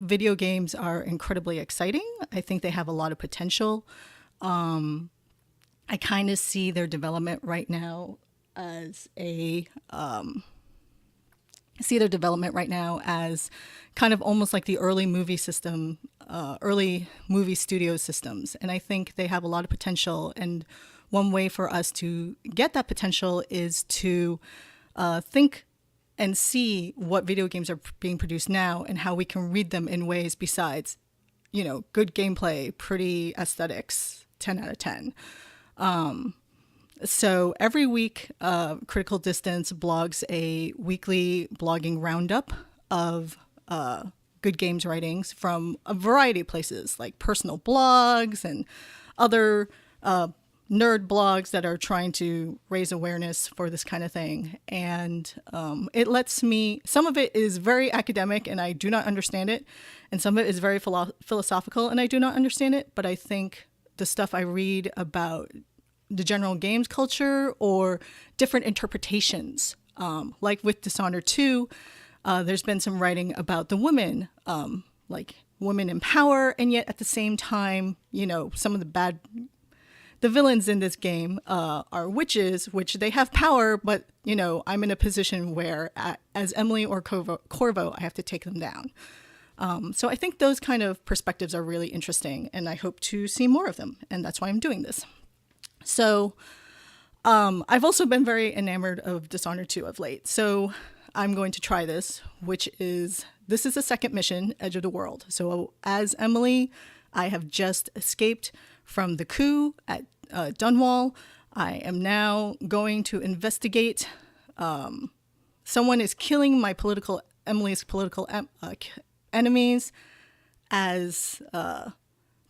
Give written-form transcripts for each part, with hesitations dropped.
video games are incredibly exciting. I think they have a lot of potential. I kind of see their development right now as kind of almost like the early movie system, early movie studio systems. And I think they have a lot of potential. And one way for us to get that potential is to think and see what video games are being produced now and how we can read them in ways besides, good gameplay, pretty aesthetics, 10 out of 10. So every week, Critical Distance blogs a weekly blogging roundup of good games writings from a variety of places, like personal blogs and other nerd blogs that are trying to raise awareness for this kind of thing. And it lets me, some of it is very academic and I do not understand it. And some of it is very philosophical and I do not understand it. But I think the stuff I read about the general games culture or different interpretations, like with Dishonored 2, there's been some writing about the women, like women in power. And yet at the same time, some of the villains in this game are witches, which they have power, but, I'm in a position where as Emily or Corvo, I have to take them down. So I think those kind of perspectives are really interesting, and I hope to see more of them, and that's why I'm doing this. So I've also been very enamored of Dishonored 2 of late, so I'm going to try this is the second mission, Edge of the World. So as Emily, I have just escaped from the coup at Dunwall. I am now going to investigate. Someone is killing Emily's political enemies as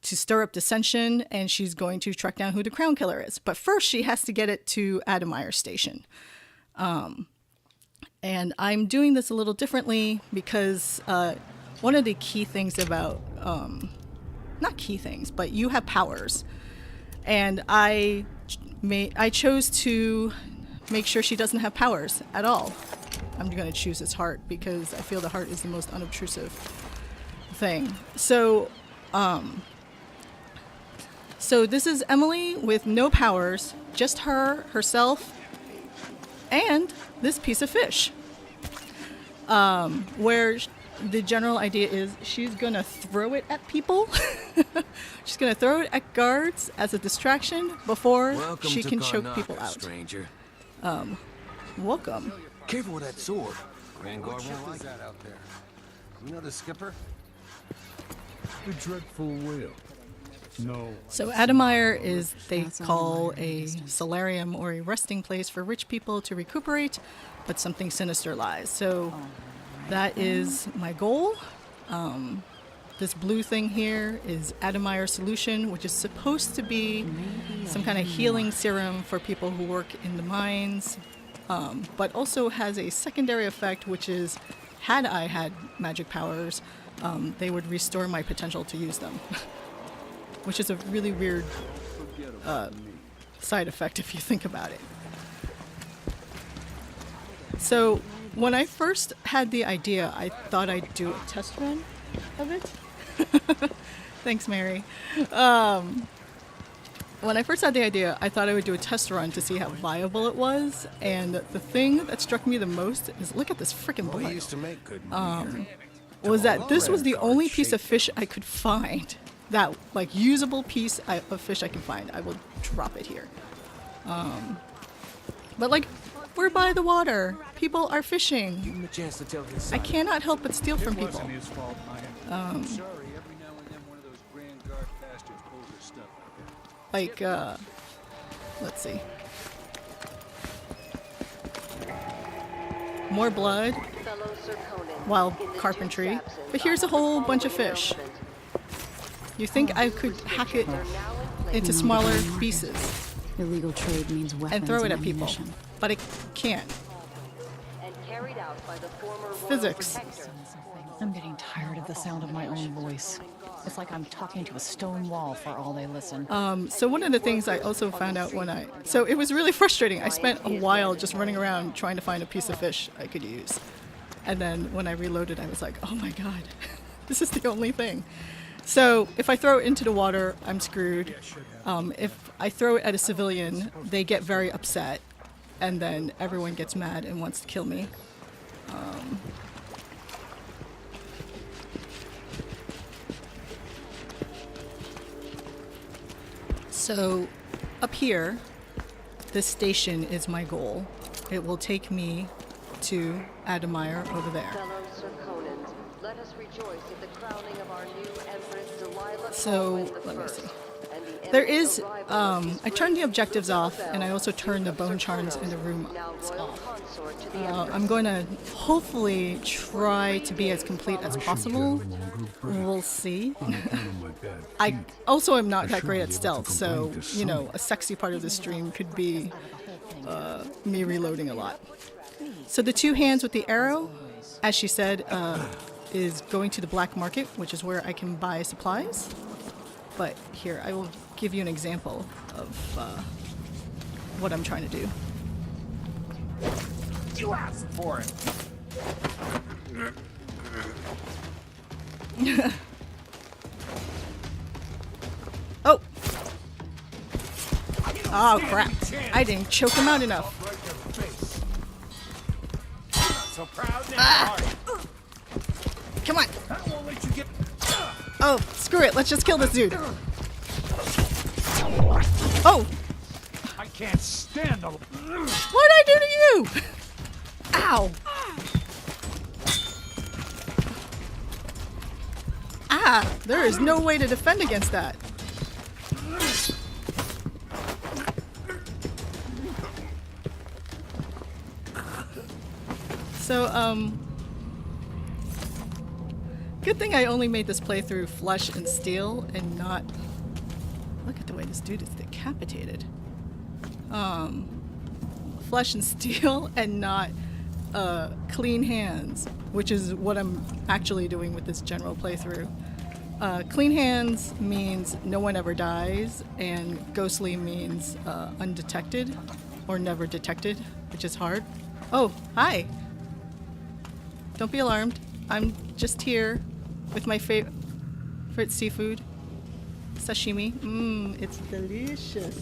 to stir up dissension, and she's going to track down who the crown killer is. But first, she has to get it to Admire Station. And I'm doing this a little differently because one of the key things about not key things, but you have powers. And I chose to make sure she doesn't have powers at all. I'm going to choose this heart because I feel the heart is the most unobtrusive thing. So this is Emily with no powers, just herself, and this piece of fish. Where the general idea is she's going to throw it at people. She's going to throw it at guards as a distraction before she can choke people out. Stranger. Welcome. Careful with that sword. What ship is that out there? You know the skipper? The dreadful whale. No. So Admire is, they call a solarium or a resting place for rich people to recuperate, but something sinister lies. So that is my goal. This blue thing here is Admire Solution, which is supposed to be some kind of healing serum for people who work in the mines, but also has a secondary effect, which is, had I had magic powers, they would restore my potential to use them, which is a really weird side effect if you think about it. So when I first had the idea, I thought I'd do a test run of it. Thanks, Mary. When I first had the idea, I thought I would do a test run to see how viable it was. And the thing that struck me the most is, look at this freaking blood. Used to make good Was that this was the only piece of fish I could find. That, like, usable piece of fish I can find. I will drop it here. But, like, we're by the water. People are fishing. Give him a chance to tell his I side. cannot help but steal from people. Wasn't his fault, Sorry, every now and then one of those Grand Guard bastards pulls their stuff out there. Like, let's see. More blood, while carpentry. But here's a whole bunch of fish. You think I could hack it into smaller pieces Illegal trade means weapons and throw it and at people, ammunition. but I can't. Physics. I'm getting tired of the sound of my own voice. It's like I'm talking to a stone wall for all they listen. So one of the things I also found out so it was really frustrating. I spent a while just running around trying to find a piece of fish I could use. And then when I reloaded, I was like, oh my God, This is the only thing. So if I throw it into the water, I'm screwed. If I throw it at a civilian, they get very upset, and then everyone gets mad and wants to kill me. So up here, this station is my goal. It will take me to Admire over there. Fellow Sir Conans, let us rejoice at the crowning of our new Empress Delilah So, Colwyn the let me First, see. and the There imminent is, arrival of his I turned the gracious objectives off, Belle, and I also turned the bone Sir charms in the room now royal off. consort to the Empress. I'm going to hopefully try to be as complete as possible. We'll see. I also am not that great at stealth, so, you know, a sexy part of the stream could be me reloading a lot. So the 2 hands with the arrow, as she said, is going to the black market, which is where I can buy supplies. But here, I will give you an example of what I'm trying to do. You asked for it. Oh! Oh, crap. I didn't choke him out enough. So proud now. Come on. I won't let you get. Oh, screw it. Let's just kill this dude. Oh! I can't stand the. What'd I do to you? Ow! Ah! There is no way to defend against that. So, good thing I only made this playthrough flesh and steel and not... Look at the way this dude is decapitated. Flesh and steel and not clean hands, which is what I'm actually doing with this general playthrough. Clean hands means no one ever dies, and ghostly means undetected or never detected, which is hard. Oh, hi! Don't be alarmed. I'm just here with my favorite seafood, sashimi. Mmm, it's delicious.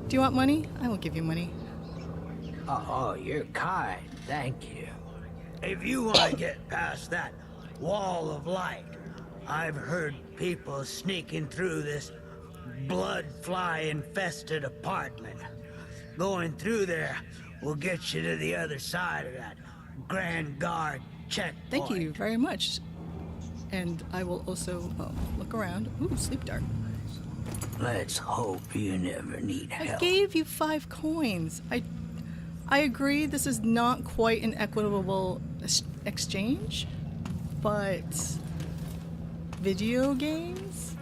Do you want money? I will give you money. Oh, you're kind. Thank you. If you want to get past that wall of light, I've heard people sneaking through this blood fly infested apartment. Going through there will get you to the other side of that Grand Guard checkpoint. Thank you very much. And I will also look around. Ooh, sleep dart. Let's hope you never need I help. gave you 5 coins. I agree this is not quite an equitable exchange, but video games?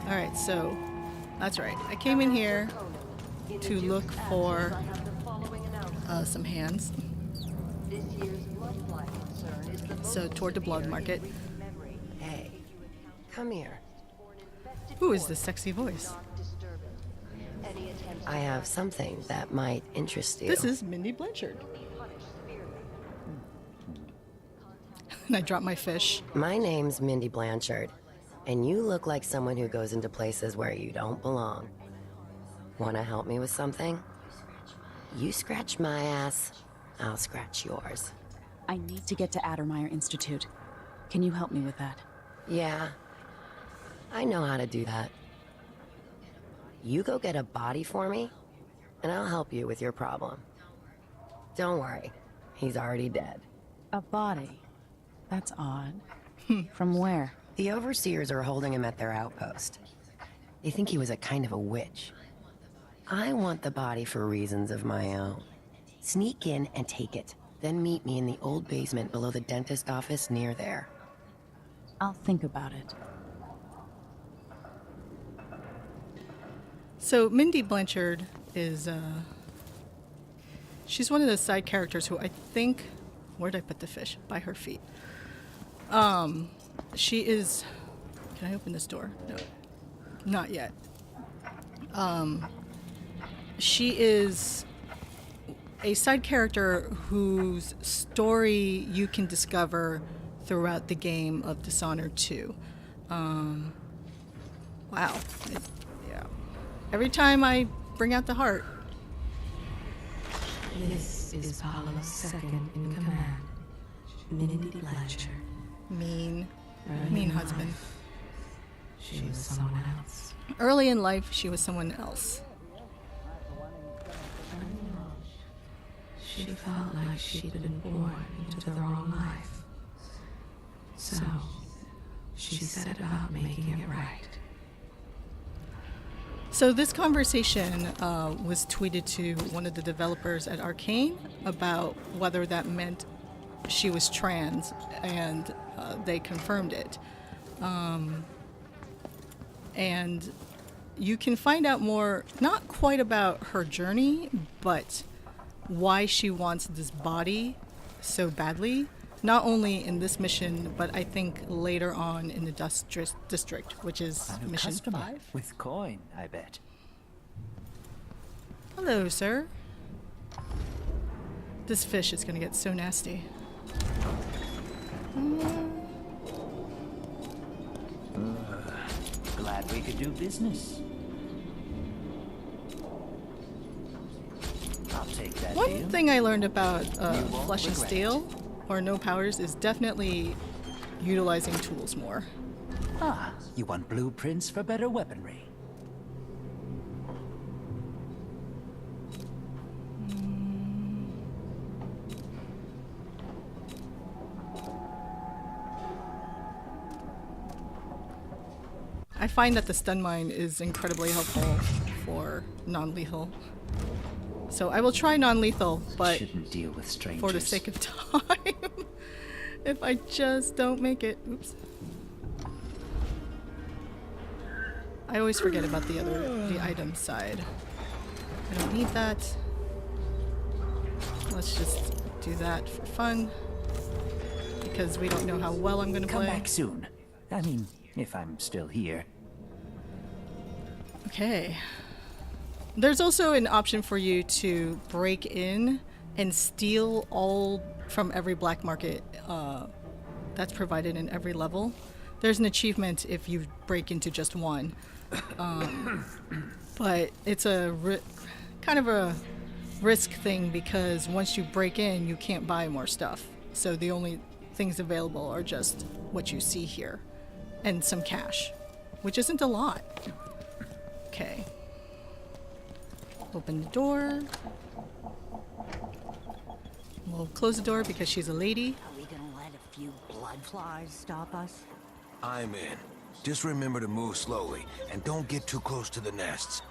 Alright, so that's right. I came in here to look for some hands. This year's blood fly concern is the So toward the blood market. Hey, come here. Who is this sexy voice? I have something that might interest you. This is Mindy Blanchard. And I dropped my fish. My name's Mindy Blanchard, and you look like someone who goes into places where you don't belong. Want to help me with something? You scratch my ass, I'll scratch yours. I need to get to Addermeyer Institute. Can you help me with that? Yeah, I know how to do that. You go get a body for me, and I'll help you with your problem. Don't worry, he's already dead. A body? That's odd. From where? The overseers are holding him at their outpost. They think he was a kind of a witch. I want the body for reasons of my own. Sneak in and take it, then meet me in the old basement below the dentist office near there. I'll think about it. So Mindy Blanchard is, she's one of the side characters who I think, where did I put the fish? By her feet. She is, can I open this door? No, not yet. She is a side character whose story you can discover throughout the game of Dishonored 2. Wow. Yeah. Every time I bring out the heart. This is Paolo's second in command, Mindy Blanchard. Mean Early in husband. life, she was someone else. Early in life, she was someone else. She felt like she'd been born into the wrong life. So, she set about making it right. So this conversation was tweeted to one of the developers at Arcane about whether that meant she was trans, and they confirmed it. And you can find out more, not quite about her journey, but why she wants this body so badly. Not only in this mission, but I think later on in the Dust District, which is A new mission customer 5. with coin, I bet. Hello, sir. This fish is gonna get so nasty. Glad we could do business. I'll take that One deal. thing I learned about won't Flesh and regret Steel, or No Powers, is definitely utilizing tools more. Ah, you want blueprints for better weaponry. I find that the stun mine is incredibly helpful for non-lethal. So I will try non-lethal, but Shouldn't deal with strangers. for the sake of time, if I just don't make it. Oops. I always forget about the item side. I don't need that. Let's just do that for fun, because we don't know how well I'm gonna Come play. back soon. I mean, if I'm still here. Okay. There's also an option for you to break in and steal all from every black market that's provided in every level. There's an achievement if you break into just one. But it's a kind of a risk thing, because once you break in, you can't buy more stuff. So the only things available are just what you see here. And some cash, which isn't a lot. Okay. Open the door. We'll close the door because she's a lady. Are we gonna let a few blood flies stop us? I'm in. Just remember to move slowly, and don't get too close to the nests.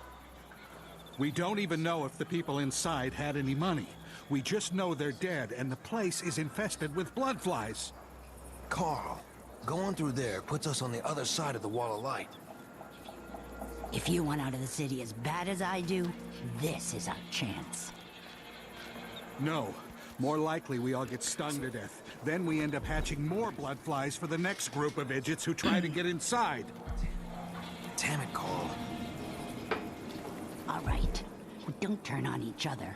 We don't even know if the people inside had any money. We just know they're dead, and the place is infested with blood flies. Carl, going through there puts us on the other side of the wall of light. If you want out of the city as bad as I do, this is our chance. No. More likely we all get stung to death. Then we end up hatching more blood flies for the next group of idiots who try to get inside. Damn it, Carl. All right. Don't turn on each other.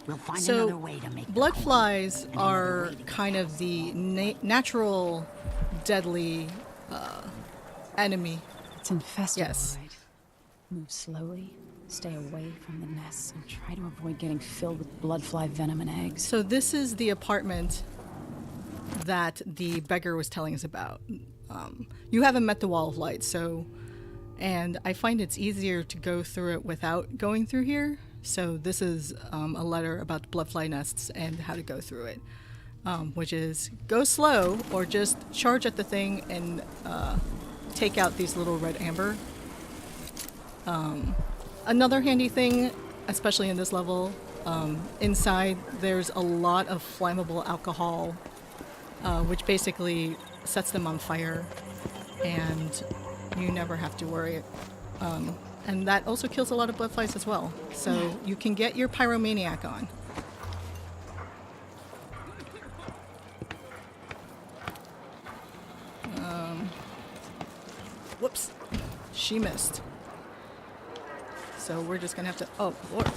We'll find So, another way to make the blood coin, flies and another are way to get kind of the natural, deadly enemy. It's infested, Yes. all right. Move slowly, stay away from the nests, and try to avoid getting filled with bloodfly venom and eggs. So this is the apartment that the beggar was telling us about. You haven't met the wall of light, and I find it's easier to go through it without going through here. So this is a letter about the bloodfly nests and how to go through it, which is go slow or just charge at the thing and take out these little red amber. Another handy thing, especially in this level, inside there's a lot of flammable alcohol, which basically sets them on fire, and you never have to worry. And that also kills a lot of blood flies as well. So you can get your pyromaniac on. Whoops. She missed. So we're just gonna have to... Oh, Lord.